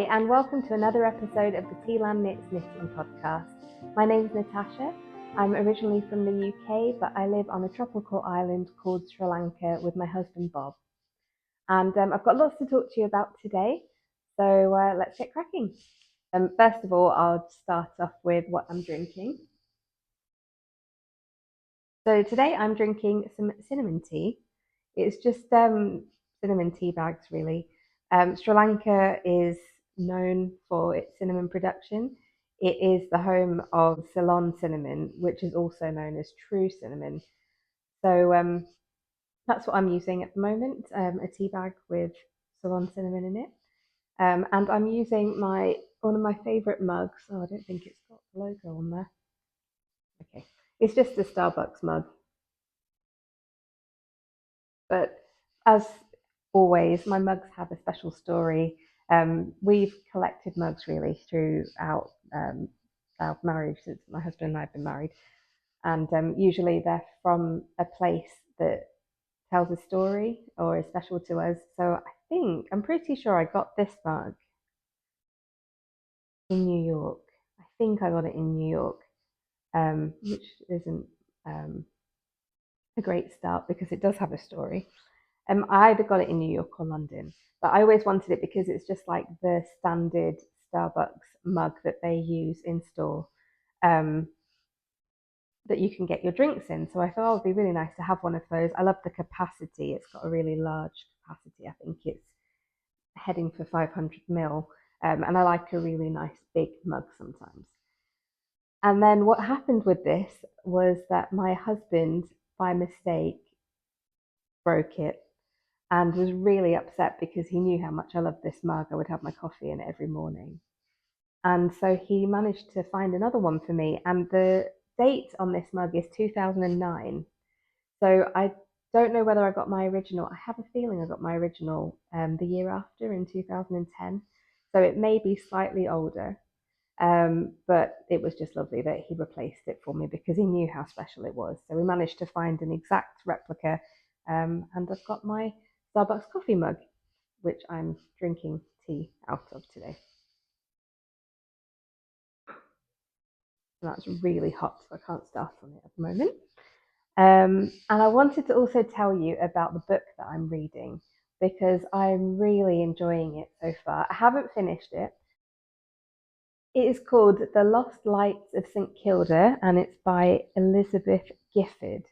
Hi, and welcome to another episode of the Tealand Knits Knitting Podcast. My name is Natasha. I'm originally from the UK, but I live on a tropical island called Sri Lanka with my husband Bob. And I've got lots to talk to you about today, so let's get cracking. First of all, I'll start off with what I'm drinking. So today I'm drinking some cinnamon tea. It's just cinnamon tea bags, really. Sri Lanka is known for its cinnamon production. It is the home of Ceylon cinnamon, which is also known as true cinnamon. So that's what I'm using at the moment, a tea bag with Ceylon cinnamon in it. And I'm using one of my favourite mugs. Oh, I don't think it's got the logo on there. Okay, it's just a Starbucks mug. But as always, my mugs have a special story. We've collected mugs really throughout our marriage, since my husband and I have been married. And usually they're from a place that tells a story or is special to us. So I'm pretty sure I got this mug in New York. I think I got it in New York, which isn't a great start because it does have a story. I either got it in New York or London, but I always wanted it because it's just like the standard Starbucks mug that they use in store, um, that you can get your drinks in. So I thought, it'd be really nice to have one of those. I love the capacity. It's got a really large capacity. I think it's heading for 500 ml. And I like a really nice big mug sometimes. And then what happened with this was that my husband, by mistake, broke it and was really upset because he knew how much I loved this mug. I would have my coffee in it every morning. And so he managed to find another one for me. And the date on this mug is 2009. So I don't know whether I got my original. I have a feeling I got my original the year after in 2010. So it may be slightly older. But it was just lovely that he replaced it for me because he knew how special it was. So we managed to find an exact replica. And I've got my Starbucks coffee mug, which I'm drinking tea out of today. And that's really hot, so I can't start on it at the moment. And I wanted to also tell you about the book that I'm reading because I'm really enjoying it so far. I haven't finished it. It is called The Lost Lights of St Kilda and it's by Elizabeth Gifford.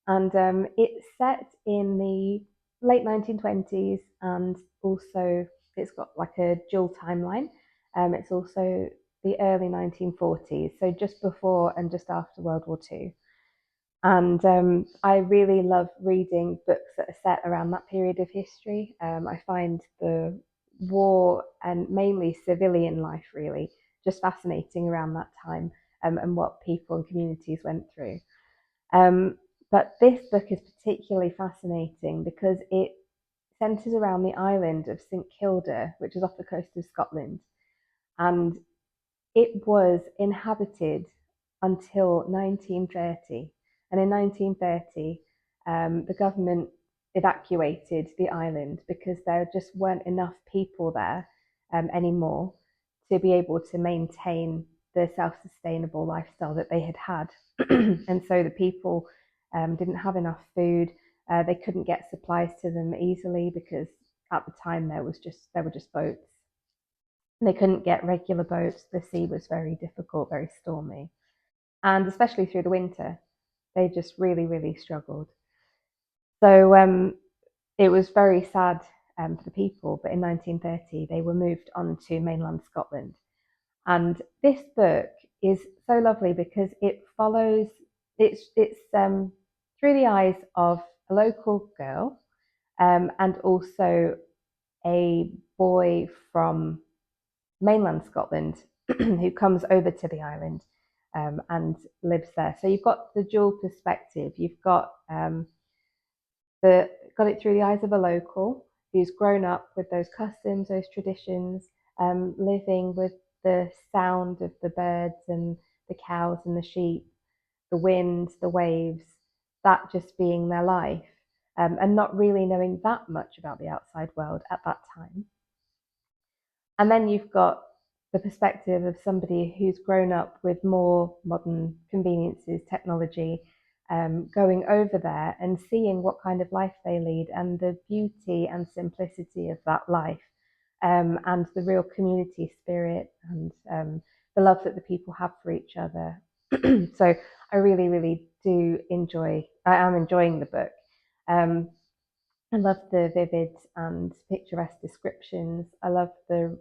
And it's set in the late 1920s and also it's got like a dual timeline. It's also the early 1940s, so just before and just after World War II. And I really love reading books that are set around that period of history. I find the war and mainly civilian life really just fascinating around that time, and what people and communities went through. Um, but this book is particularly fascinating because it centres around the island of St Kilda, which is off the coast of Scotland. And it was inhabited until 1930. And in 1930, the government evacuated the island because there just weren't enough people there anymore to be able to maintain the self-sustainable lifestyle that they had had. And so the people didn't have enough food. They couldn't get supplies to them easily because at the time there were just boats. They couldn't get regular boats. The sea was very difficult, very stormy. And especially through the winter, they just really, really struggled. So it was very sad for the people. But in 1930, they were moved on to mainland Scotland. And this book is so lovely because it follows, it's through the eyes of a local girl, and also a boy from mainland Scotland who comes over to the island and lives there. So you've got the dual perspective. You've got got it through the eyes of a local who's grown up with those customs, those traditions, living with the sound of the birds and the cows and the sheep, the wind, the waves, that just being their life, and not really knowing that much about the outside world at that time. And then you've got the perspective of somebody who's grown up with more modern conveniences, technology, going over there and seeing what kind of life they lead and the beauty and simplicity of that life, and the real community spirit and the love that the people have for each other. So I really, really do enjoy, I am enjoying the book. Um, I love the vivid and picturesque descriptions. I love the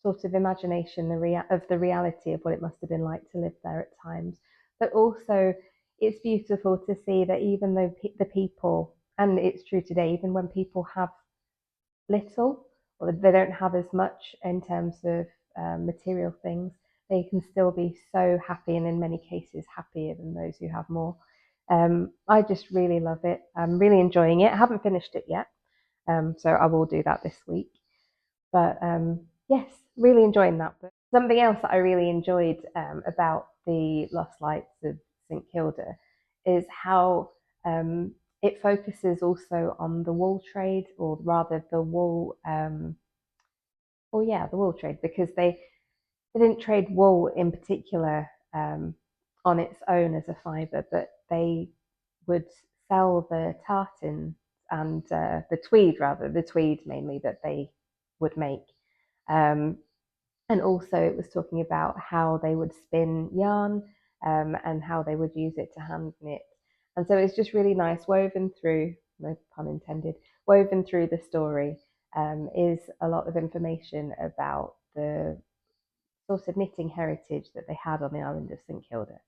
sort of imagination of the reality of what it must have been like to live there at times. But also, it's beautiful to see that even though the people, and it's true today, even when people have little or they don't have as much in terms of material things, they can still be so happy, and in many cases, happier than those who have more. I just really love it. I'm really enjoying it. I haven't finished it yet, so I will do that this week. But yes, really enjoying that book. Something else that I really enjoyed about the Lost Lights of St Kilda is how it focuses also on the wool trade, or rather the wool, or yeah, the wool trade, because they didn't trade wool in particular on its own as a fibre, but they would sell the tartan and the tweed, rather, the tweed mainly that they would make. Um, and also, it was talking about how they would spin yarn, and how they would use it to hand knit. And so it's just really nice, woven through, no pun intended, woven through the story, is a lot of information about the sort of knitting heritage that they had on the island of St Kilda.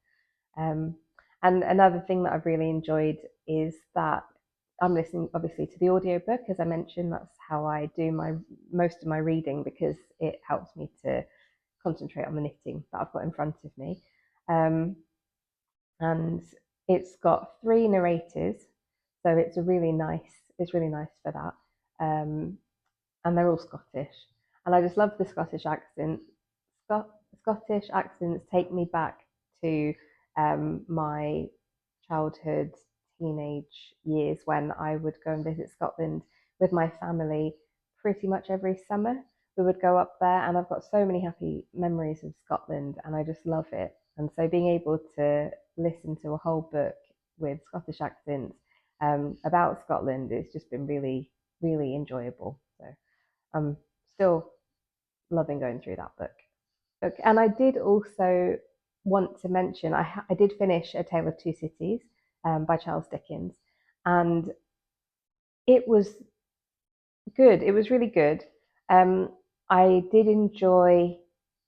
Um, and another thing that I've really enjoyed is that I'm listening obviously to the audiobook. As I mentioned, that's how I do my most of my reading, because it helps me to concentrate on the knitting that I've got in front of me. Um, and it's got three narrators, so it's really nice for that. And they're all Scottish, and I just love the Scottish accent. Scottish accents take me back to my childhood, teenage years, when I would go and visit Scotland with my family pretty much every summer. We would go up there, and I've got so many happy memories of Scotland, and I just love it. And so being able to listen to a whole book with Scottish accents about Scotland, it's just been really, really enjoyable. So I'm still loving going through that book. And I did also want to mention, I did finish A Tale of Two Cities by Charles Dickens, and it was good. It was really good. Um, I did enjoy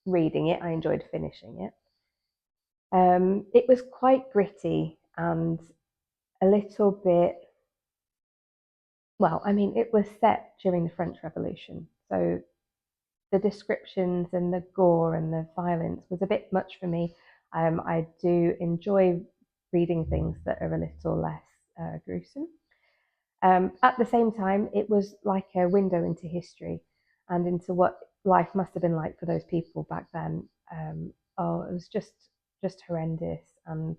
reading it. I enjoyed finishing it. It was quite gritty and a little bit, well, I mean, it was set during the French Revolution. So the descriptions and the gore and the violence was a bit much for me. I do enjoy reading things that are a little less gruesome. At the same time, it was like a window into history and into what life must have been like for those people back then. Oh, it was just horrendous, and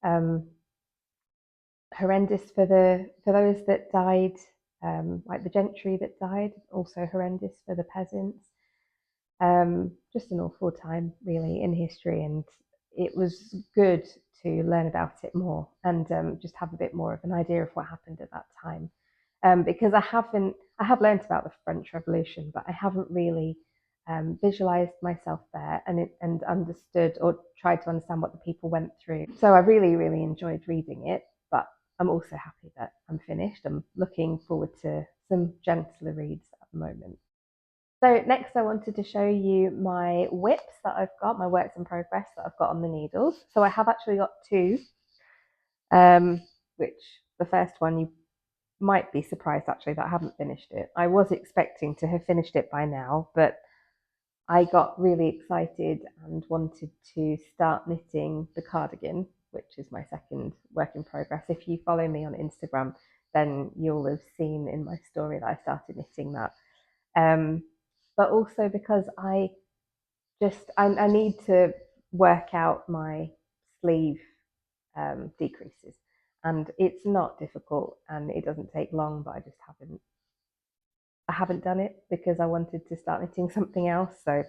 um, horrendous for those that died, like the gentry that died. Also horrendous for the peasants. Just an awful time, really, in history, and it was good to learn about it more and just have a bit more of an idea of what happened at that time. Because I have learned about the French Revolution, but I haven't really visualized myself there and understood or tried to understand what the people went through. So I really, really enjoyed reading it, but I'm also happy that I'm finished. I'm looking forward to some gentler reads at the moment. So next I wanted to show you my whips that I've got, my works in progress that I've got on the needles. So I have actually got two, which the first one you might be surprised actually that I haven't finished it. I was expecting to have finished it by now, but I got really excited and wanted to start knitting the cardigan, which is my second work in progress. If you follow me on Instagram, then you'll have seen in my story that I started knitting that. But also because I need to work out my sleeve decreases, and it's not difficult and it doesn't take long, but I just haven't I haven't done it because I wanted to start knitting something else. So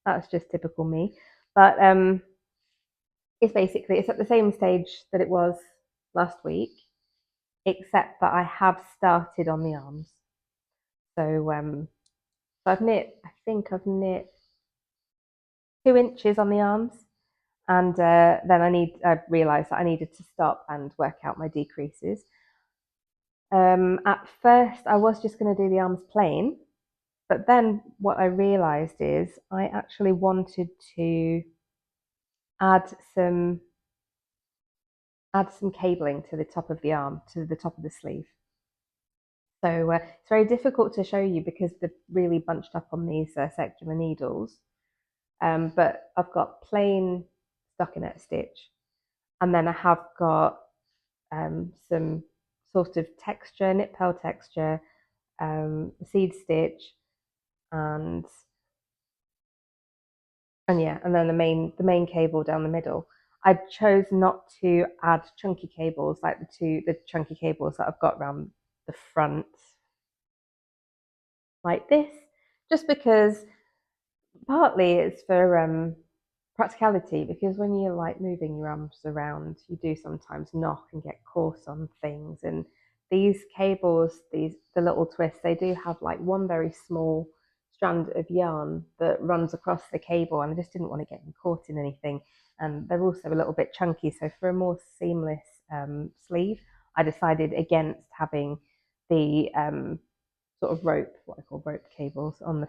that's just typical me. But it's at the same stage that it was last week, except that I have started on the arms. So so I think I've knit 2 inches on the arms, and then I realised that I needed to stop and work out my decreases. At first, I was just going to do the arms plain, but then what I realised is I actually wanted to add some add some cabling to the top of the arm, to the top of the sleeve. So it's very difficult to show you because they're really bunched up on these circular needles. But I've got plain stockinette stitch, and then I have got some sort of texture, knit pearl texture, seed stitch, and yeah, and then the main cable down the middle. I chose not to add chunky cables like the chunky cables that I've got around the front like this, just because partly it's for practicality, because when you're like moving your arms around, you do sometimes knock and get caught on things. And these cables, the little twists, they do have like one very small strand of yarn that runs across the cable, and I just didn't want to get them caught in anything. And they're also a little bit chunky, so for a more seamless sleeve, I decided against having the sort of rope, what I call rope cables, on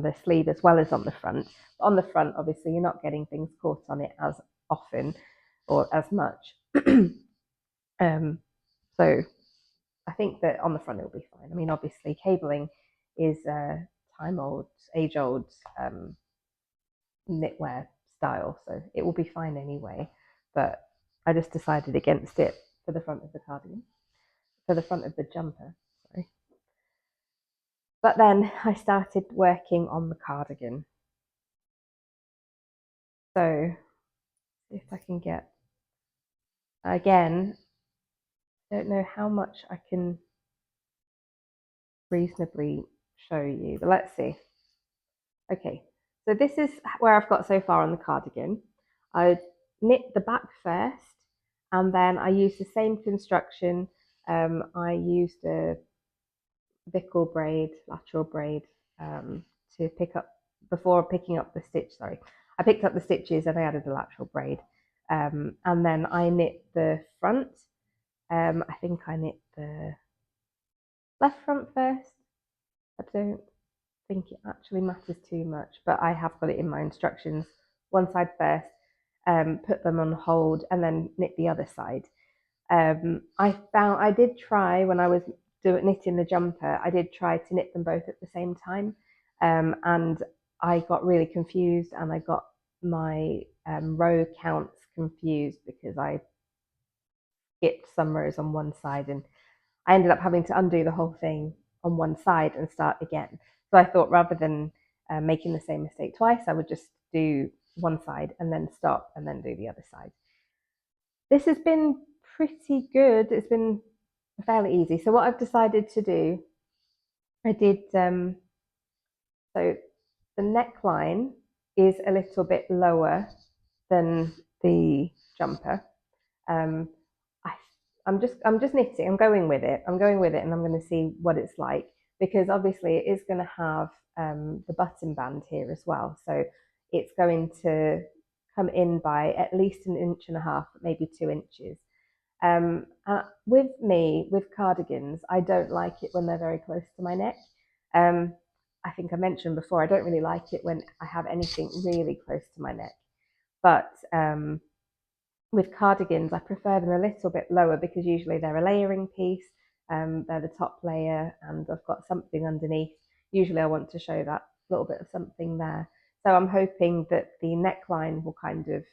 the sleeve as well as on the front. On the front, obviously, you're not getting things caught on it as often or as much. So I think that on the front it'll be fine. I mean, obviously, cabling is age old knitwear style, so it will be fine anyway. But I just decided against it for the front of the cardigan, for the front of the jumper. Sorry. But then I started working on the cardigan. So if I can get, again, I don't know how much I can reasonably show you, but let's see. Okay, so this is where I've got so far on the cardigan. I knit the back first, and then I used the same construction. I used a Vickle braid, lateral braid, to pick up, before picking up the stitch, sorry. I picked up the stitches and I added a lateral braid. And then I knit the front. I think I knit the left front first. I don't think it actually matters too much, but I have got it in my instructions. One side first, put them on hold, and then knit the other side. I did try when I was knitting the jumper, I did try to knit them both at the same time, and I got really confused, and I got my row counts confused because I skipped some rows on one side, and I ended up having to undo the whole thing on one side and start again. So I thought rather than making the same mistake twice, I would just do one side and then stop and then do the other side. This has been pretty good. It's been fairly easy. So what I've decided to do, I did, so the neckline is a little bit lower than the jumper. Um, I, I'm just knitting. I'm going with it. I'm going with it, and I'm going to see what it's like, because obviously it is going to have the button band here as well. So it's going to come in by at least 1.5 inches, maybe 2 inches. With me, with cardigans, I don't like it when they're very close to my neck. Um, I think I mentioned before, I don't really like it when I have anything really close to my neck. But with cardigans, I prefer them a little bit lower because usually they're a layering piece. They're the top layer, and I've got something underneath. Usually I want to show that little bit of something there. So I'm hoping that the neckline will kind of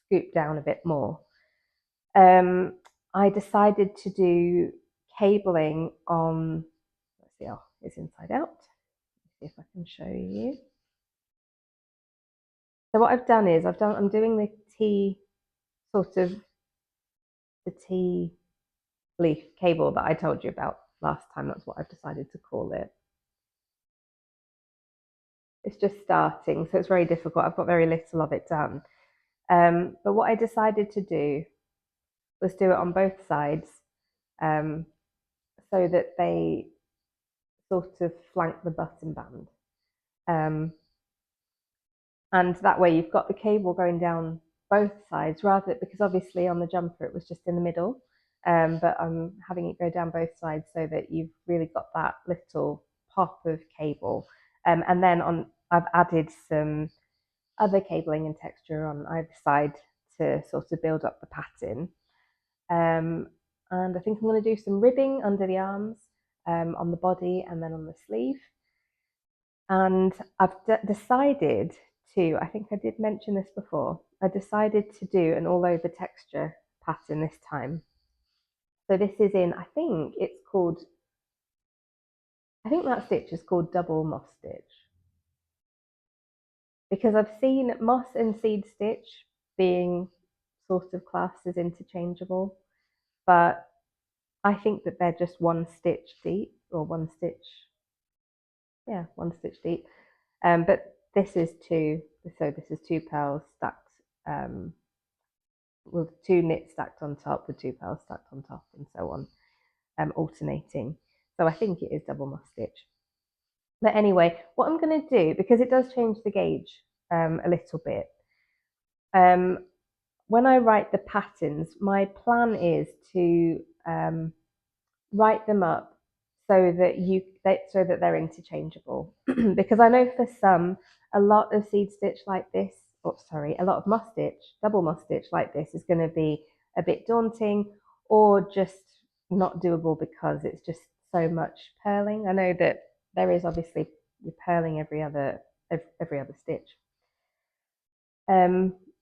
scoop down a bit more. I decided to do cabling on, let's see, oh, it's inside out. Let's see if I can show you. So what I've done is I'm doing the T leaf cable that I told you about last time. That's what I've decided to call it. It's just starting, so it's very difficult. I've got very little of it done. But what I decided to do was do it on both sides, um, so that they sort of flank the button band. Um, and that way you've got the cable going down both sides, rather because obviously on the jumper it was just in the middle, but I'm having it go down both sides so that you've really got that little pop of cable. And then I've added some other cabling and texture on either side to sort of build up the pattern. And I think I'm going to do some ribbing under the arms, on the body, and then on the sleeve. And I've decided to, I think I did mention this before, I decided to do an all over texture pattern this time. So this is in, I think that stitch is called double moss stitch, because I've seen moss and seed stitch being sort of classed as interchangeable, but I think that they're just one stitch deep, or one stitch, yeah, one stitch deep. But this is two, so this is two pearls stacked, with two knits stacked on top, with two pearls stacked on top, and so on, alternating. So I think it is double moss stitch. But anyway, what I'm going to do, because it does change the gauge a little bit, when I write the patterns, my plan is to write them up so that they're interchangeable. Because I know for some, a lot of seed stitch like this, a lot of moss stitch, double moss stitch like this is going to be a bit daunting, or just not doable because it's just so much purling. I know that there is obviously you're purling every other stitch.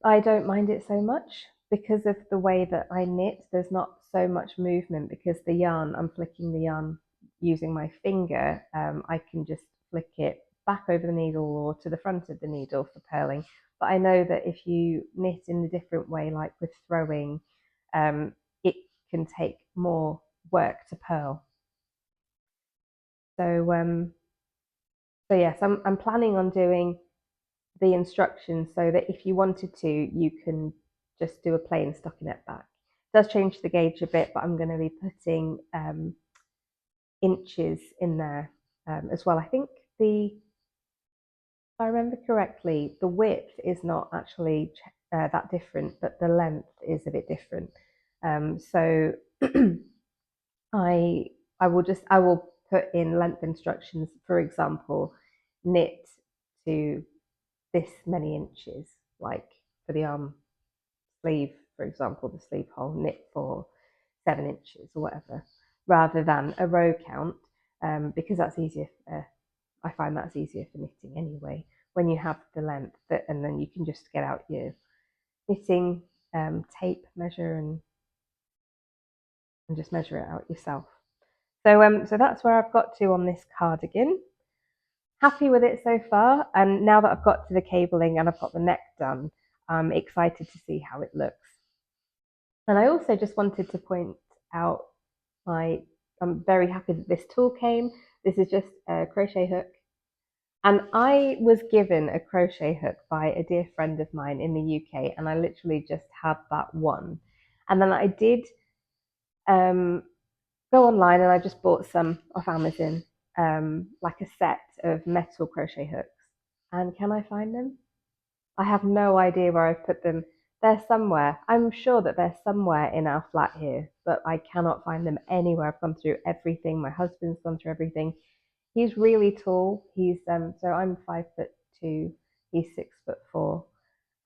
I don't mind it so much because of the way that I knit. There's not so much movement because the yarn, I'm flicking the yarn using my finger. I can just flick it back over the needle or to the front of the needle for purling. But I know that if you knit in a different way, like with throwing, it can take more work to purl. So yes, I'm planning on doing the instructions so that if you wanted to, you can just do a plain stockinette back. It does change the gauge a bit, but I'm going to be putting inches in there as well. I think if I remember correctly, the width is not actually that different, but the length is a bit different. So I I will put in length instructions. For example, knit to this many inches, like for the arm sleeve, for example, the sleeve hole, knit for 7 inches or whatever, rather than a row count, because that's easier. I find that's easier for knitting anyway. When you have the length, and then you can just get out your knitting tape measure and just measure it out yourself. So that's where I've got to on this cardigan. Happy with it so far, and now that I've got to the cabling and I've got the neck done, I'm excited to see how it looks. And I also just wanted to point out I'm very happy that this tool came. This is just a crochet hook, and I was given a crochet hook by a dear friend of mine in the UK, and I literally just had that one. And then I did go online and I just bought some off Amazon, like a set of metal crochet hooks. And can I find them? I have no idea where I've put them. They're somewhere. I'm sure that they're somewhere in our flat here, but I cannot find them anywhere. I've gone through everything. My husband's gone through everything. He's really tall. He's so I'm 5'2". He's 6'4",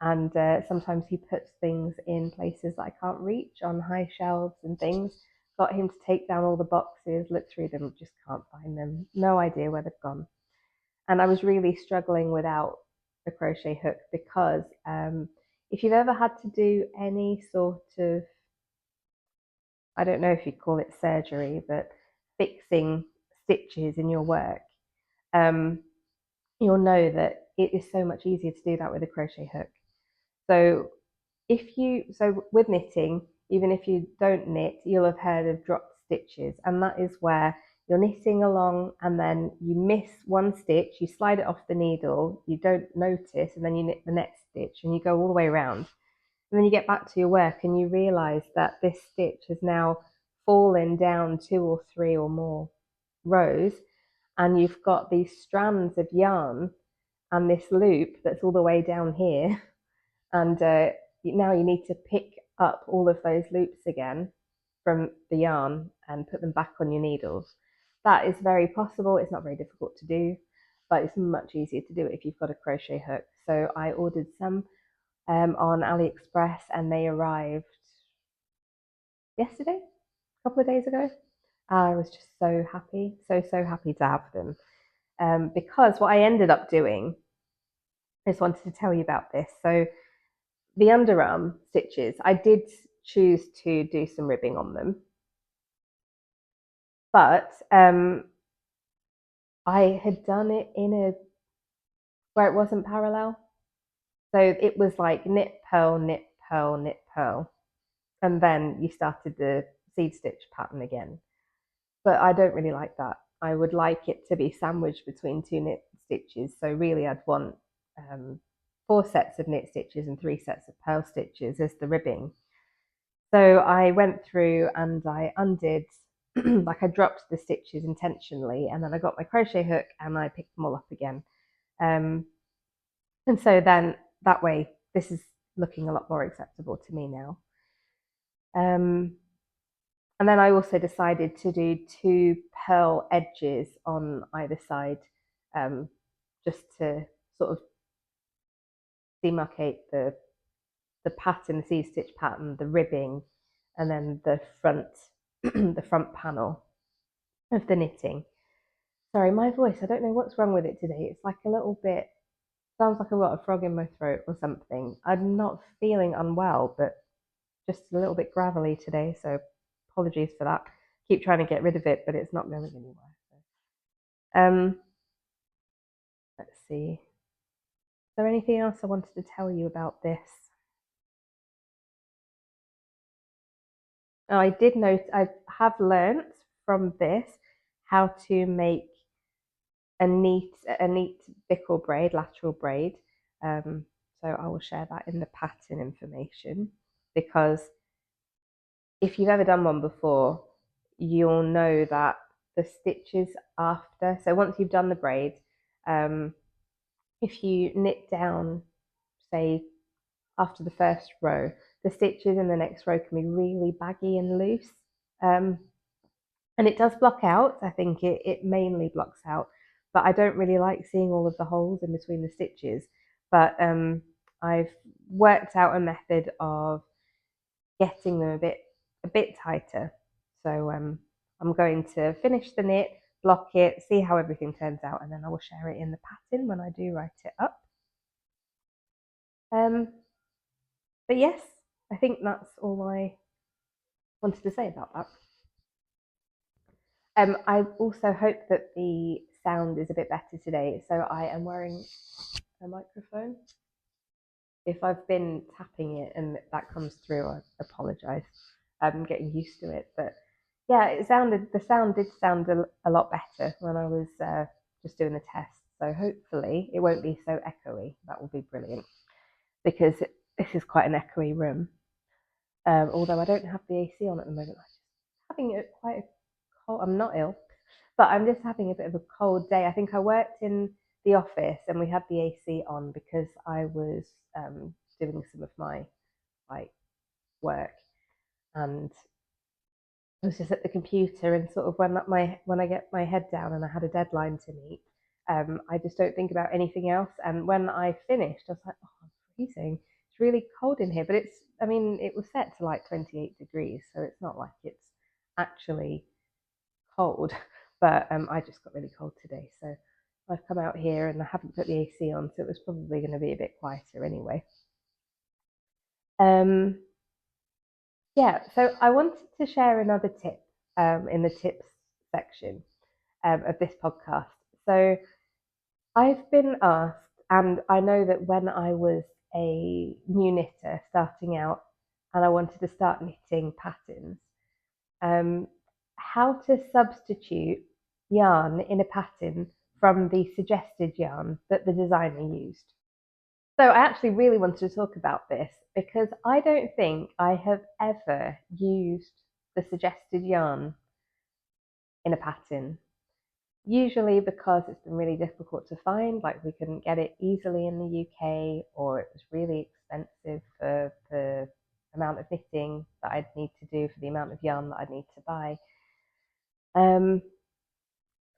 and sometimes he puts things in places that I can't reach on high shelves and things. Got him to take down all the boxes, look through them, just can't find them. No idea where they've gone. And I was really struggling without a crochet hook because if you've ever had to do any sort of, I don't know if you'd call it surgery, but fixing stitches in your work, um, you'll know that it is so much easier to do that with a crochet hook. So with knitting, even if you don't knit, you'll have heard of drop stitches, and that is where you're knitting along and then you miss one stitch, you slide it off the needle, you don't notice, and then you knit the next stitch and you go all the way around. And then you get back to your work and you realize that this stitch has now fallen down 2 or 3 or more rows, and you've got these strands of yarn and this loop that's all the way down here. And now you need to pick up all of those loops again from the yarn and put them back on your needles. That is very possible. It's not very difficult to do, but it's much easier to do it if you've got a crochet hook. So I ordered some on AliExpress, and they arrived yesterday, a couple of days ago. I was just so happy, so happy to have them. Because what I ended up doing, I just wanted to tell you about this. So the underarm stitches, I did choose to do some ribbing on them, but I had done it in a where it wasn't parallel. So it was like knit, purl, knit, purl, knit, purl, and then you started the seed stitch pattern again. But I don't really like that. I would like it to be sandwiched between 2 knit stitches. So really I'd want 4 sets of knit stitches and 3 sets of purl stitches as the ribbing. So I went through and I undid, like I dropped the stitches intentionally, and then I got my crochet hook and I picked them all up again. And so then that way, this is looking a lot more acceptable to me now. And then I also decided to do 2 purl edges on either side, just to sort of demarcate the pattern, the seed stitch pattern, the ribbing, and then the front the front panel of the knitting. Sorry, my voice, I don't know what's wrong with it today. It's like a little bit, sounds like I've got a frog in my throat or something. I'm not feeling unwell, but just a little bit gravelly today, so apologies for that. Keep trying to get rid of it, but it's not going anywhere. So, let's see. Is there anything else I wanted to tell you about this? Oh, I did note, I have learnt from this how to make a neat bickle braid, lateral braid. So I will share that in the pattern information, because if you've ever done one before, you'll know that the stitches after, so once you've done the braid, if you knit down, say, after the first row, the stitches in the next row can be really baggy and loose. And it does block out. I think it mainly blocks out, but I don't really like seeing all of the holes in between the stitches. But I've worked out a method of getting them a bit tighter. So I'm going to finish the knit, block it, see how everything turns out, and then I will share it in the pattern when I do write it up. But yes, I think that's all I wanted to say about that. I also hope that the sound is a bit better today. So I am wearing a microphone. If I've been tapping it and that comes through, I apologise. I'm getting used to it, but yeah, the sound did sound a lot better when I was just doing the test. So hopefully it won't be so echoey. That will be brilliant, because this is quite an echoey room. Although I don't have the AC on at the moment. I'm having quite a cold. I'm not ill, but I'm just having a bit of a cold day. I think I worked in the office and we had the AC on because I was doing some of my work, and I was just at the computer, and sort of when I get my head down and I had a deadline to meet, I just don't think about anything else. And when I finished, I was like, oh, I'm freezing. It's really cold in here, but it was set to like 28 degrees, so it's not like it's actually cold. But I just got really cold today, so I've come out here and I haven't put the AC on, so it was probably going to be a bit quieter anyway. Yeah, so I wanted to share another tip in the tips section of this podcast. So I've been asked, and I know that when I was a new knitter starting out and I wanted to start knitting patterns, how to substitute yarn in a pattern from the suggested yarn that the designer used. So I actually really wanted to talk about this because I don't think I have ever used the suggested yarn in a pattern. Usually because it's been really difficult to find, like we couldn't get it easily in the UK, or it was really expensive for the amount of knitting that I'd need to do for the amount of yarn that I'd need to buy. Um,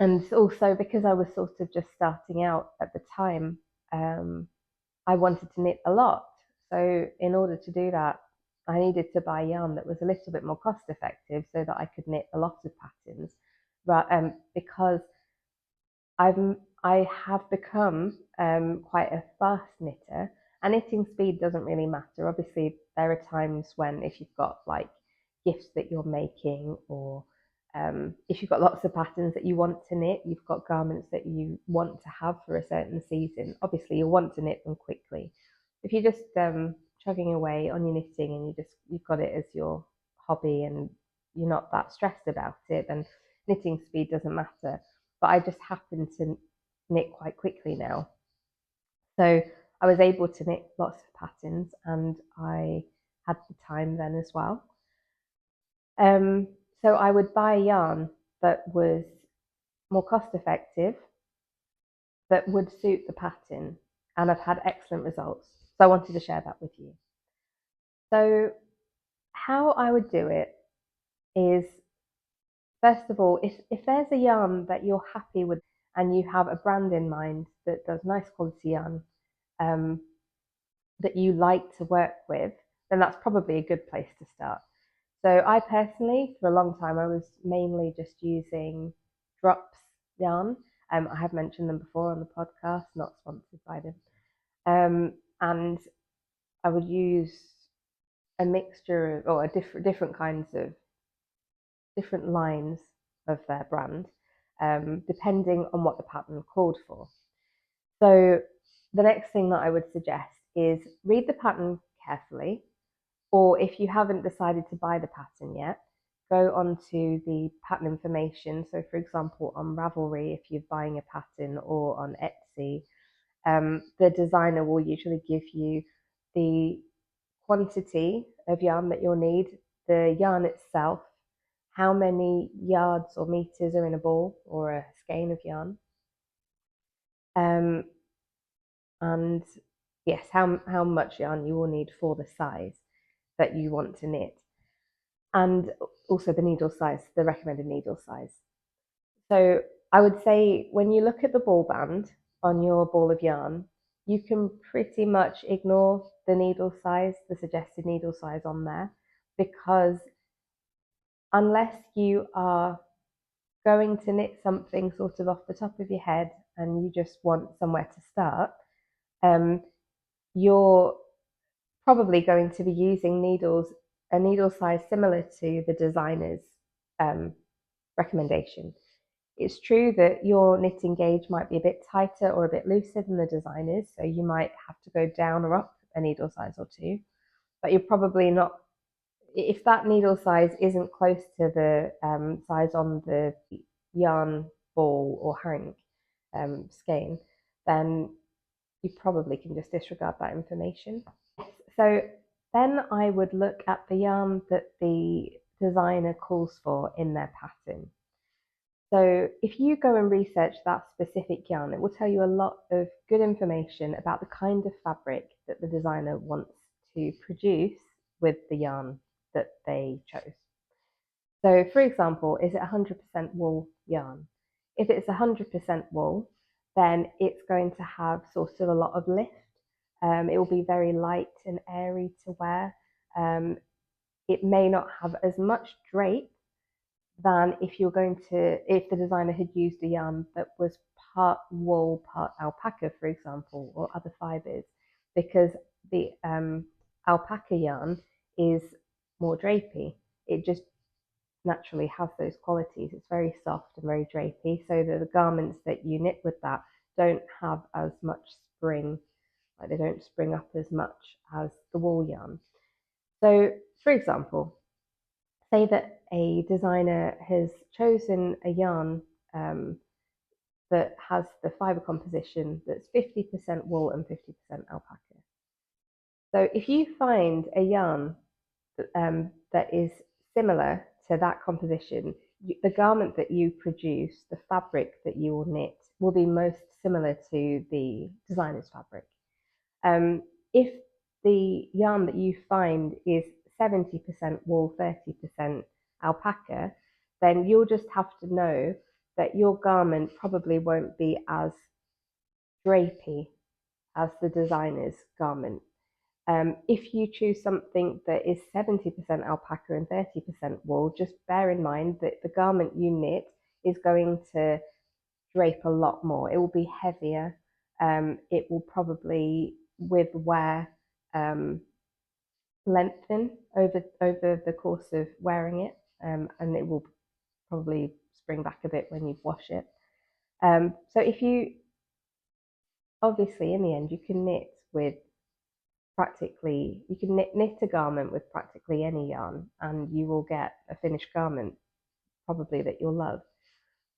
and also because I was sort of just starting out at the time, I wanted to knit a lot. So in order to do that, I needed to buy yarn that was a little bit more cost effective so that I could knit a lot of patterns. Because I have become quite a fast knitter, and knitting speed doesn't really matter. Obviously, there are times when if you've got like gifts that you're making, or if you've got lots of patterns that you want to knit, you've got garments that you want to have for a certain season. Obviously, you want to knit them quickly. If you're just chugging away on your knitting and you've got it as your hobby and you're not that stressed about it, then knitting speed doesn't matter. But I just happen to knit quite quickly now. So I was able to knit lots of patterns, and I had the time then as well. So I would buy yarn that was more cost effective, that would suit the pattern, and I've had excellent results. So I wanted to share that with you. So how I would do it is, first of all, if there's a yarn that you're happy with and you have a brand in mind that does nice quality yarn, um, that you like to work with, then that's probably a good place to start. So I personally, for a long time, I was mainly just using Drops yarn. I have mentioned them before on the podcast, not sponsored by them. And I would use a mixture or different kinds of different lines of their brand, depending on what the pattern called for. So the next thing that I would suggest is read the pattern carefully, or if you haven't decided to buy the pattern yet, go onto the pattern information. So for example, on Ravelry, if you're buying a pattern, or on Etsy, the designer will usually give you the quantity of yarn that you'll need, the yarn itself, how many yards or meters are in a ball or a skein of yarn, um, and yes, how much yarn you will need for the size that you want to knit, and also the needle size, the recommended needle size. So I would say when you look at the ball band on your ball of yarn, you can pretty much ignore the needle size, the suggested needle size on there, because unless you are going to knit something sort of off the top of your head and you just want somewhere to start, you're probably going to be using a needle size similar to the designer's recommendation. It's true that your knitting gauge might be a bit tighter or a bit looser than the designer's, so you might have to go down or up a needle size or two, but you're probably not, if that needle size isn't close to the size on the yarn ball or hank skein, then you probably can just disregard that information. So then I would look at the yarn that the designer calls for in their pattern. So if you go and research that specific yarn, it will tell you a lot of good information about the kind of fabric that the designer wants to produce with the yarn that they chose. So for example, is it 100% wool yarn? If it's 100% wool, then it's going to have sort of a lot of lift. It will be very light and airy to wear. It may not have as much drape than if the designer had used a yarn that was part wool, part alpaca, for example, or other fibers, because the alpaca yarn is more drapey. It just naturally has those qualities. It's very soft and very drapey, so that the garments that you knit with that don't have as much spring, like they don't spring up as much as the wool yarn. So, for example, say that a designer has chosen a yarn that has the fiber composition that's 50% wool and 50% alpaca. So if you find a yarn that is similar to that composition, the garment that you produce, the fabric that you will knit, will be most similar to the designer's fabric. If the yarn that you find is 70% wool, 30% alpaca, then you'll just have to know that your garment probably won't be as drapey as the designer's garment. If you choose something that is 70% alpaca and 30% wool, just bear in mind that the garment you knit is going to drape a lot more. It will be heavier. It will probably, with wear, lengthen over the course of wearing it, and it will probably spring back a bit when you wash it. So if you, obviously in the end, you can knit with you can knit a garment with practically any yarn, and you will get a finished garment probably that you'll love.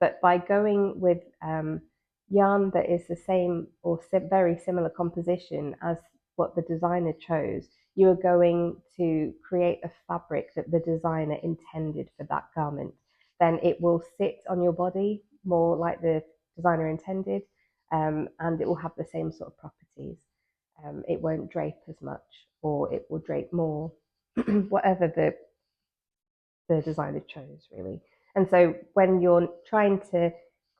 But by going with yarn that is the same or very similar composition as what the designer chose, you are going to create a fabric that the designer intended for that garment. Then it will sit on your body more like the designer intended, and it will have the same sort of properties. It won't drape as much, or it will drape more, whatever the designer chose, really. And so when you're trying to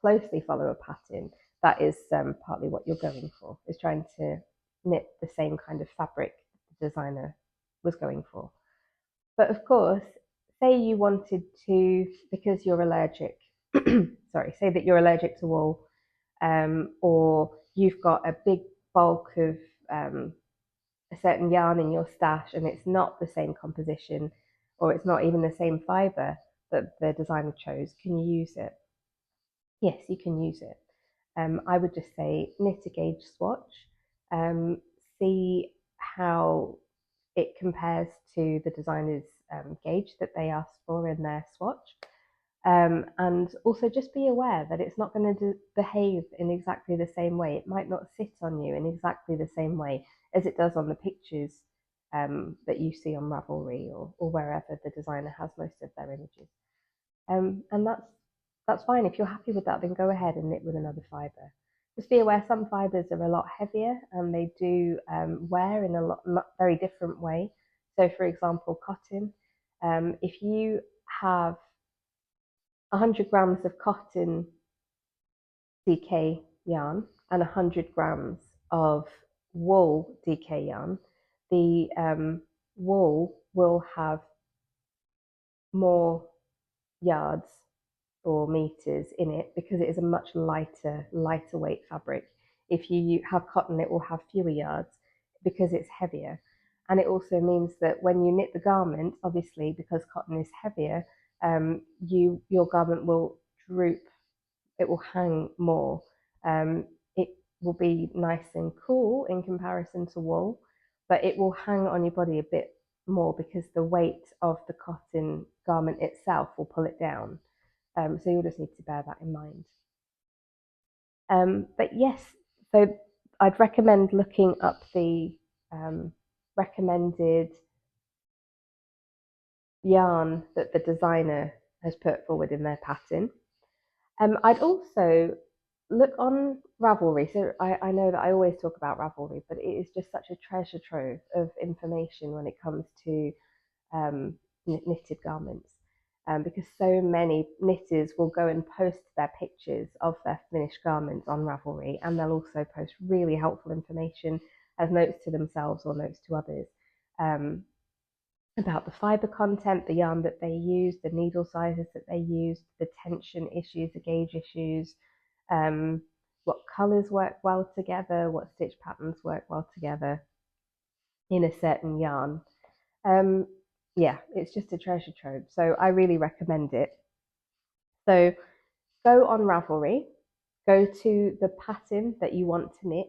closely follow a pattern, that is partly what you're going for, is trying to knit the same kind of fabric the designer was going for. But of course, say you wanted to, because you're allergic, say that you're allergic to wool, or you've got a big bulk of a certain yarn in your stash and it's not the same composition, or it's not even the same fiber that the designer chose, can you use it? Yes, you can use it. I would just say knit a gauge swatch, see how it compares to the designer's gauge that they asked for in their swatch. And also just be aware that it's not going to behave in exactly the same way. It might not sit on you in exactly the same way as it does on the pictures that you see on Ravelry or wherever the designer has most of their images. And that's fine. If you're happy with that, then go ahead and knit with another fibre. Just be aware some fibres are a lot heavier and they do wear in a very different way. So for example, cotton, if you have 100 grams of cotton DK yarn and 100 grams of wool DK yarn, the wool will have more yards or meters in it because it is a much lighter weight fabric. If you have cotton, it will have fewer yards because it's heavier. And it also means that when you knit the garment, obviously because cotton is heavier, your garment will droop, it will hang more. It will be nice and cool in comparison to wool, but it will hang on your body a bit more because the weight of the cotton garment itself will pull it down. So you'll just need to bear that in mind. But yes, so I'd recommend looking up the recommended yarn that the designer has put forward in their pattern. I'd also look on Ravelry. So I know that I always talk about Ravelry, but it is just such a treasure trove of information when it comes to knitted garments. Because so many knitters will go and post their pictures of their finished garments on Ravelry, and they'll also post really helpful information as notes to themselves or notes to others about the fiber content, the yarn that they use, the needle sizes that they use, the tension issues, the gauge issues, what colours work well together, what stitch patterns work well together in a certain yarn. Yeah, it's just a treasure trove. So I really recommend it. So go on Ravelry, go to the pattern that you want to knit,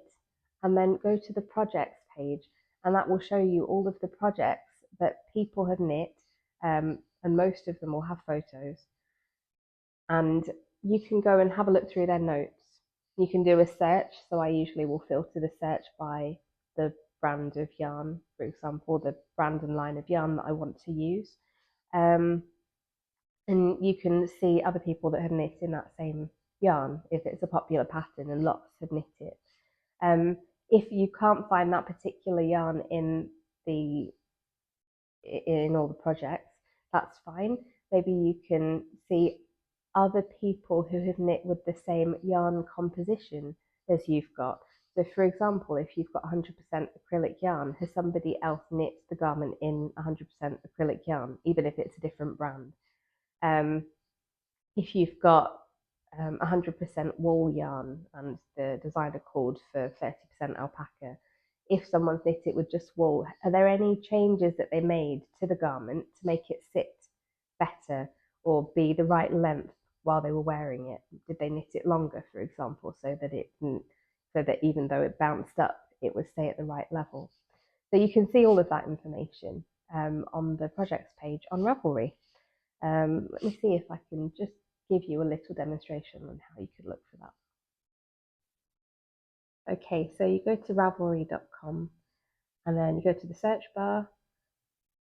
and then go to the projects page, and that will show you all of the projects that people have knit, and most of them will have photos. And you can go and have a look through their notes. You can do a search. So I usually will filter the search by the brand of yarn, for example, the brand and line of yarn that I want to use. And you can see other people that have knit in that same yarn if it's a popular pattern and lots have knit it. If you can't find that particular yarn in all the projects, that's fine. Maybe you can see other people who have knit with the same yarn composition as you've got. So for example, if you've got 100% acrylic yarn, has somebody else knit the garment in 100% acrylic yarn, even if it's a different brand? If you've got 100% wool yarn and the designer called for 30% alpaca, if someone's knit it with just wool, are there any changes that they made to the garment to make it sit better or be the right length while they were wearing it? Did they knit it longer, for example, so that even though it bounced up, it would stay at the right level? So you can see all of that information on the projects page on Ravelry. Let me see if I can just give you a little demonstration on how you could look for that. Okay, so you go to ravelry.com and then you go to the search bar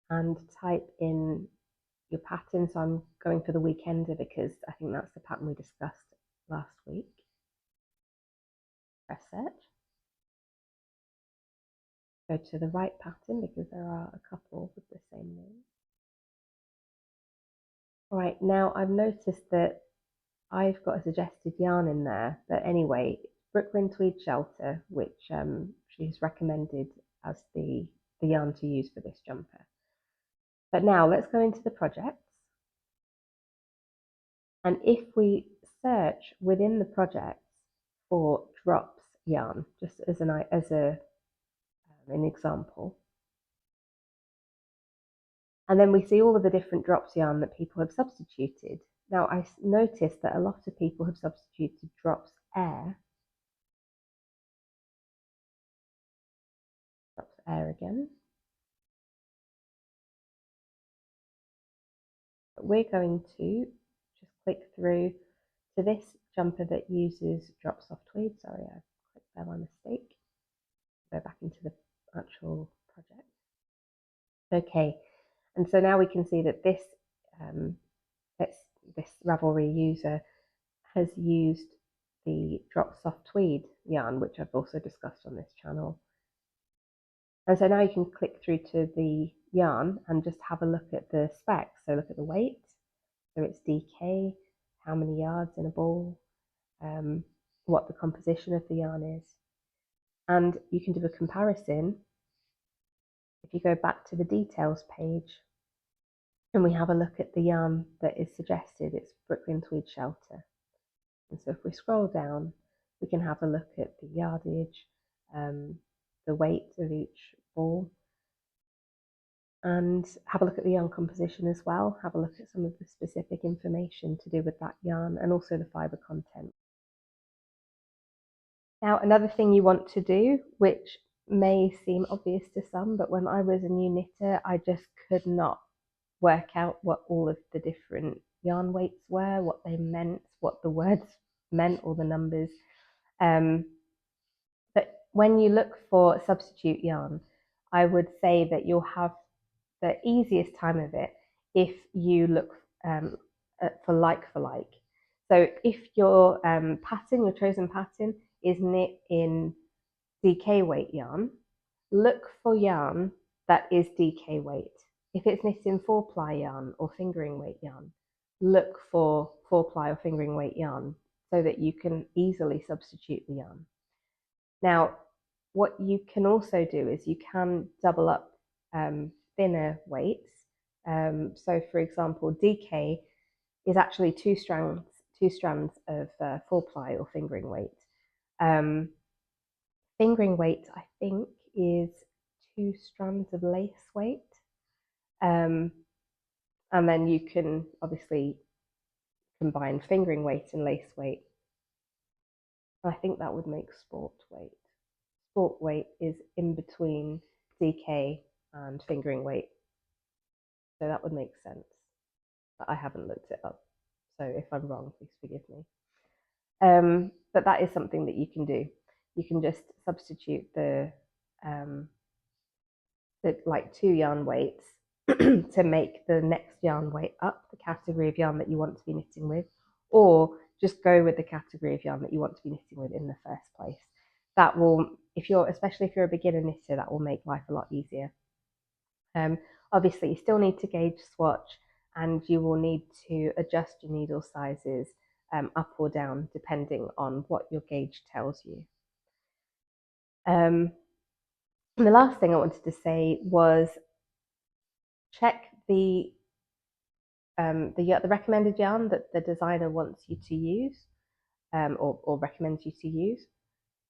and type in your pattern. So I'm going for the Weekender because I think that's the pattern we discussed last week. Press search. Go to the right pattern because there are a couple with the same name. All right, now I've noticed that I've got a suggested yarn in there, but anyway, Brooklyn Tweed Shelter, which she's recommended as the yarn to use for this jumper. But now let's go into the projects. And if we search within the projects for drops yarn, just as an example, and then we see all of the different drops yarn that people have substituted. Now I noticed that a lot of people have substituted drops air. Drops air again. But we're going to just click through to this jumper that uses drop soft tweed. Sorry, I clicked there by mistake. Go back into the actual project. Okay, and so now we can see that this Ravelry user has used the drop soft tweed yarn, which I've also discussed on this channel. And so now you can click through to the yarn and just have a look at the specs. So look at the weight, so it's DK, how many yards in a ball, what the composition of the yarn is. And you can do a comparison if you go back to the details page and we have a look at the yarn that is suggested. It's Brooklyn Tweed Shelter. And so if we scroll down, we can have a look at the yardage, the weight of each ball, and have a look at the yarn composition as well, have a look at some of the specific information to do with that yarn and also the fibre content. Now, another thing you want to do, which may seem obvious to some, but when I was a new knitter, I just could not work out what all of the different yarn weights were, what they meant, what the words meant, or the numbers. But when you look for substitute yarn, I would say that you'll have the easiest time of it if you look for like. So if your pattern, your chosen pattern, is knit in DK weight yarn, look for yarn that is DK weight. If it's knit in 4-ply yarn or fingering weight yarn, look for 4-ply or fingering weight yarn so that you can easily substitute the yarn. Now, what you can also do is you can double up thinner weights. So for example, DK is actually two strands of 4-ply or fingering weight. Fingering weight, I think, is 2 strands of lace weight. And then you can obviously combine fingering weight and lace weight. I think that would make sport weight. Sport weight is in between DK and fingering weight. So that would make sense. But I haven't looked it up. So if I'm wrong, please forgive me. But that is something that you can do. You can just substitute um, the like 2 yarn weights to make the next yarn weight up the category of yarn that you want to be knitting with, or just go with the category of yarn that you want to be knitting with in the first place. That will, especially if you're a beginner knitter, that will make life a lot easier. Obviously, you still need to gauge swatch, and you will need to adjust your needle sizes up or down depending on what your gauge tells you. And the last thing I wanted to say was check the recommended yarn that the designer wants you to use, or recommends you to use.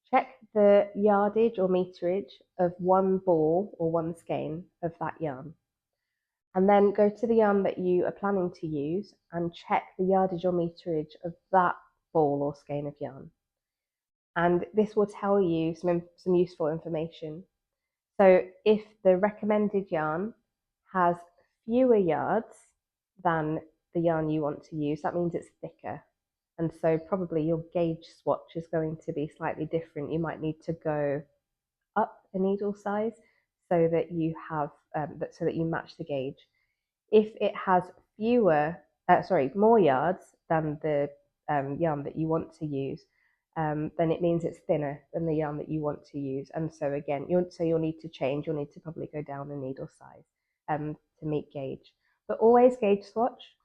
Check the yardage or meterage of one ball or one skein of that yarn. And then go to the yarn that you are planning to use and check the yardage or meterage of that ball or skein of yarn. And this will tell you some useful information. So if the recommended yarn has fewer yards than the yarn you want to use, that means it's thicker. And so probably your gauge swatch is going to be slightly different. You might need to go up a needle size so that you have so that you match the gauge. If it has more yards than the yarn that you want to use, then it means it's thinner than the yarn that you want to use. And so again, you'll need to change. You'll need to probably go down a needle size to meet gauge. But always gauge swatch.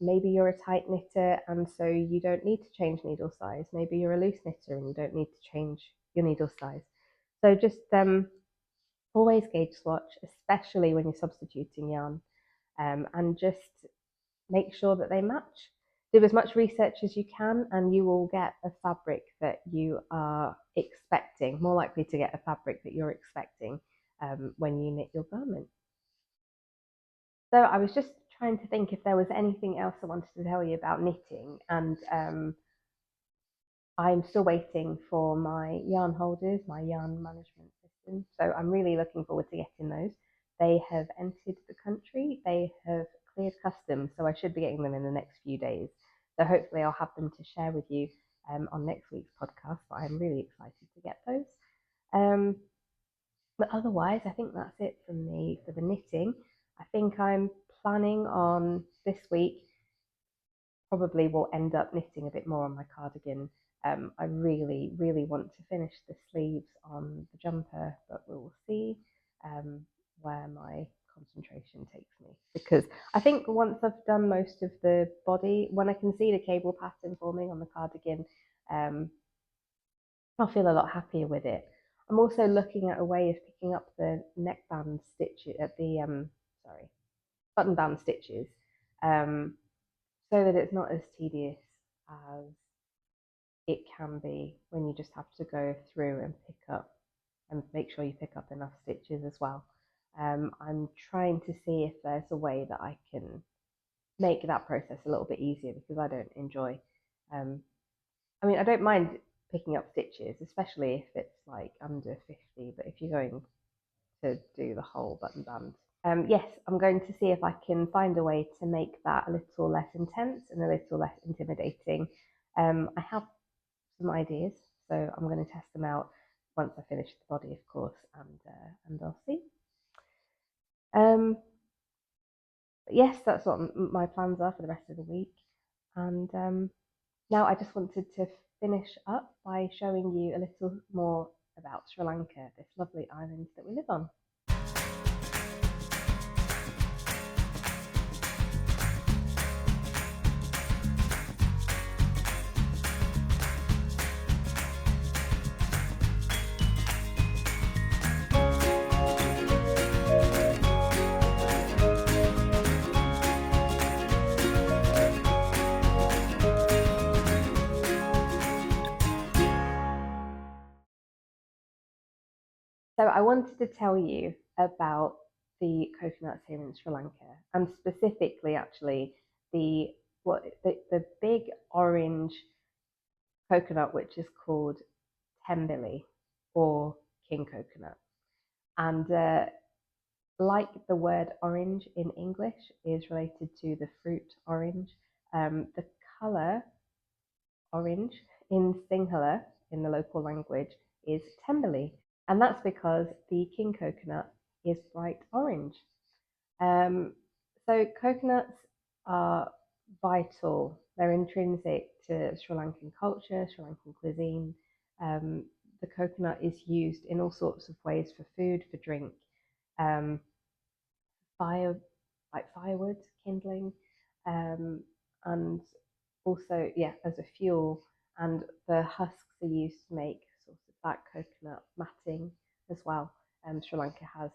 Maybe you're a tight knitter and so you don't need to change needle size. Maybe you're a loose knitter and you don't need to change your needle size. So just always gauge swatch, especially when you're substituting yarn, and just make sure that they match. Do as much research as you can and you will get a fabric that you are expecting, more likely to get a fabric that you're expecting when you knit your garment. So I was just trying to think if there was anything else I wanted to tell you about knitting, and I'm still waiting for my yarn holders, my yarn management system. So I'm really looking forward to getting those. They have entered the country. They have cleared customs, so I should be getting them in the next few days. So hopefully I'll have them to share with you on next week's podcast. But I'm really excited to get those. But otherwise, I think that's it from me for the knitting. I think I'm planning on this week probably will end up knitting a bit more on my cardigan. I really, really want to finish the sleeves on the jumper, but we'll see where my concentration takes me. Because I think once I've done most of the body, when I can see the cable pattern forming on the cardigan, I'll feel a lot happier with it. I'm also looking at a way of picking up the neckband stitches at the button band stitches, so that it's not as tedious as it can be when you just have to go through and pick up and make sure you pick up enough stitches as well. I'm trying to see if there's a way that I can make that process a little bit easier, because I don't enjoy, I don't mind picking up stitches, especially if it's like under 50, but if you're going to do the whole button band, yes, I'm going to see if I can find a way to make that a little less intense and a little less intimidating. I have some ideas, so I'm going to test them out once I finish the body, of course, and I'll see. But yes, that's what my plans are for the rest of the week. And now I just wanted to finish up by showing you a little more about Sri Lanka, this lovely island that we live on. So I wanted to tell you about the coconuts here in Sri Lanka, and specifically, actually, the big orange coconut, which is called tembili or king coconut. And like the word orange in English is related to the fruit orange, The colour orange in Sinhala, in the local language, is Temberley, and that's because the king coconut is bright orange. Um, so coconuts are vital. They're intrinsic to Sri Lankan culture, Sri Lankan cuisine. Um, the coconut is used in all sorts of ways for food, for drink, um, fire, like firewood, kindling, um, and also, yeah, as a fuel. And the husks are used to make sort of black coconut matting as well. Sri Lanka has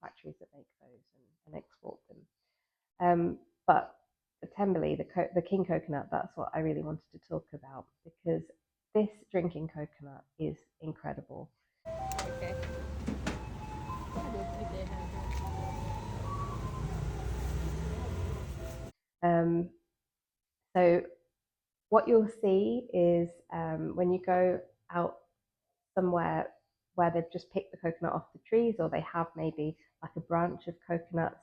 factories that make those and export them. But the Temberley, the king coconut, that's what I really wanted to talk about because this drinking coconut is incredible. Okay. I don't think they have Um, so what you'll see is when you go out somewhere where they've just picked the coconut off the trees, or they have maybe like a branch of coconuts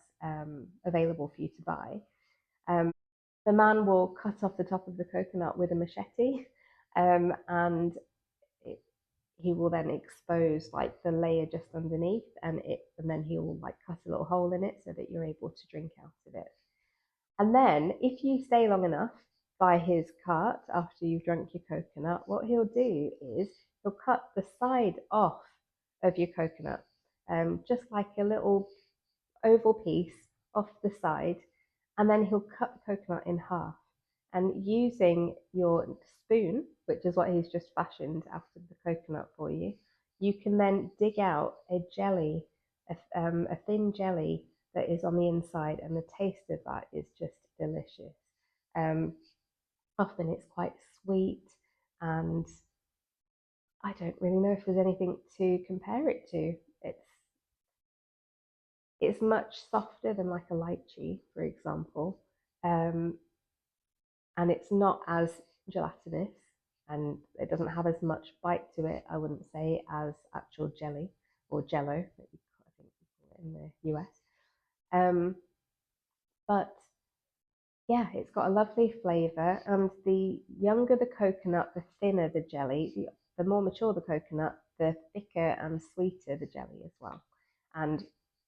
available for you to buy. The man will cut off the top of the coconut with a machete, and it, he will then expose like the layer just underneath, and then he'll like cut a little hole in it so that you're able to drink out of it. And then, if you stay long enough by his cart after you've drunk your coconut, what he'll do is he'll cut the side off of your coconut, just like a little oval piece off the side, and then he'll cut the coconut in half. And using your spoon, which is what he's just fashioned out of the coconut for you, you can then dig out a jelly, a thin jelly that is on the inside, and the taste of that is just delicious. Um, Often it's quite sweet, and I don't really know if there's anything to compare it to. It's much softer than like a lychee, for example, um, and it's not as gelatinous, and it doesn't have as much bite to it, I wouldn't say, as actual jelly or jello, that I think we call it in the US. Um, but yeah, it's got a lovely flavour, and the younger the coconut, the thinner the jelly. The more mature the coconut, the thicker and sweeter the jelly as well. And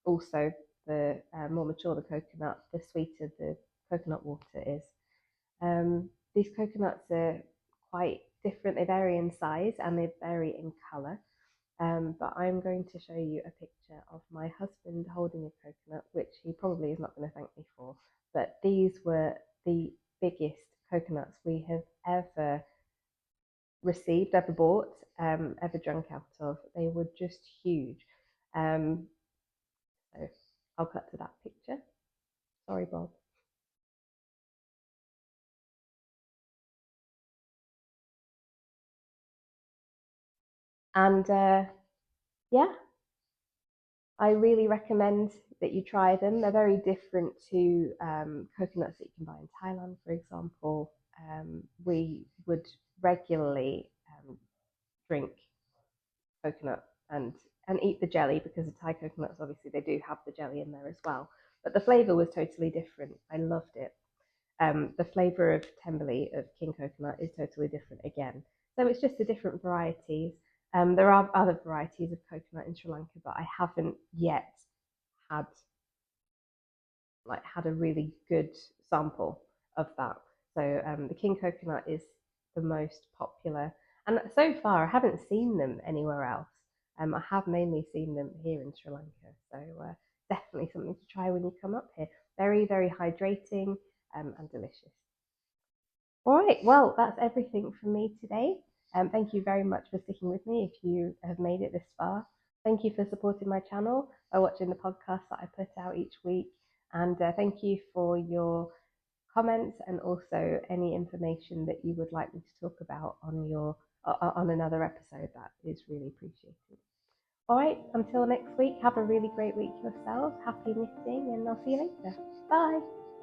also, the more mature the coconut, the sweeter the coconut water is. These coconuts are quite different. They vary in size and they vary in colour. But I'm going to show you a picture of my husband holding a coconut, which he probably is not going to thank me for. But these were the biggest coconuts we have ever received, ever bought, ever drunk out of. They were just huge. Um, so I'll cut to that picture. Sorry, Bob. And yeah, I really recommend that you try them. They're very different to coconuts that you can buy in Thailand, for example. We would regularly drink coconut and eat the jelly because the Thai coconuts, obviously, they do have the jelly in there as well. But the flavour was totally different. I loved it. The flavour of Temberley, of king coconut, is totally different again. So it's just the different varieties. There are other varieties of coconut in Sri Lanka, but I haven't yet had had a really good sample of that. So the king coconut is the most popular, and so far I haven't seen them anywhere else. I have mainly seen them here in Sri Lanka, so definitely something to try when you come up here. Very, very hydrating and delicious. All right, well, that's everything from me today. Thank you very much for sticking with me if you have made it this far. Thank you for supporting my channel by watching the podcast that I put out each week. And thank you for your comments and also any information that you would like me to talk about on another episode. That is really appreciated. All right, until next week, have a really great week yourselves. Happy knitting, and I'll see you later. Bye.